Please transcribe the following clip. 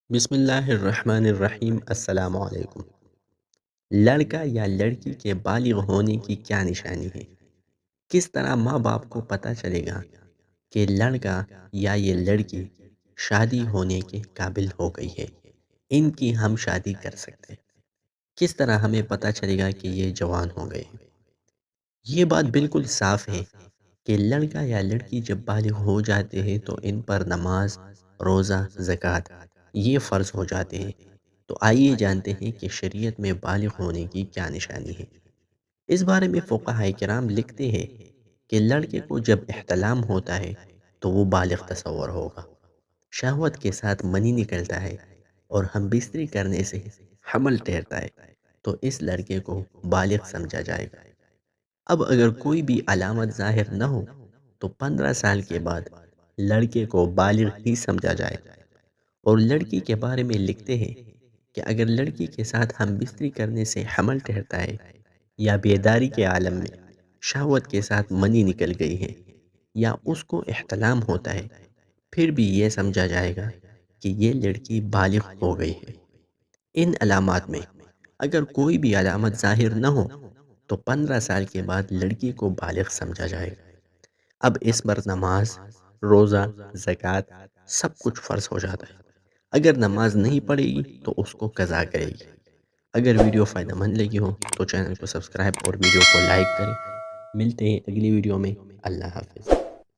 بسم اللہ الرحمن الرحیم۔ السلام علیکم۔ لڑکا یا لڑکی کے بالغ ہونے کی کیا نشانی ہے؟ کس طرح ماں باپ کو پتہ چلے گا کہ لڑکا یا یہ لڑکی شادی ہونے کے قابل ہو گئی ہے، ان کی ہم شادی کر سکتے ہیں؟ کس طرح ہمیں پتہ چلے گا کہ یہ جوان ہو گئے ہیں؟ یہ بات بالکل صاف ہے کہ لڑکا یا لڑکی جب بالغ ہو جاتے ہیں تو ان پر نماز، روزہ، زکوٰۃ یہ فرض ہو جاتے ہیں۔ تو آئیے جانتے ہیں کہ شریعت میں بالغ ہونے کی کیا نشانی ہے۔ اس بارے میں فقہاء کرام لکھتے ہیں کہ لڑکے کو جب احتلام ہوتا ہے تو وہ بالغ تصور ہوگا، شہوت کے ساتھ منی نکلتا ہے اور ہم بستری کرنے سے حمل ٹھہرتا ہے تو اس لڑکے کو بالغ سمجھا جائے گا۔ اب اگر کوئی بھی علامت ظاہر نہ ہو تو 15 سال کے بعد لڑکے کو بالغ ہی سمجھا جائے گا۔ اور لڑکی کے بارے میں لکھتے ہیں کہ اگر لڑکی کے ساتھ ہم بستری کرنے سے حمل ٹھہرتا ہے یا بیداری کے عالم میں شہوت کے ساتھ منی نکل گئی ہے یا اس کو احتلام ہوتا ہے، پھر بھی یہ سمجھا جائے گا کہ یہ لڑکی بالغ ہو گئی ہے۔ ان علامات میں اگر کوئی بھی علامت ظاہر نہ ہو تو 15 سال کے بعد لڑکی کو بالغ سمجھا جائے گا۔ اب اس پر نماز، روزہ، زکوٰۃ سب کچھ فرض ہو جاتا ہے۔ اگر نماز نہیں پڑھے گی تو اس کو قضا کرے گی۔ اگر ویڈیو فائدہ مند لگی ہو تو چینل کو سبسکرائب اور ویڈیو کو لائک کریں۔ ملتے ہیں اگلی ویڈیو میں۔ اللہ حافظ۔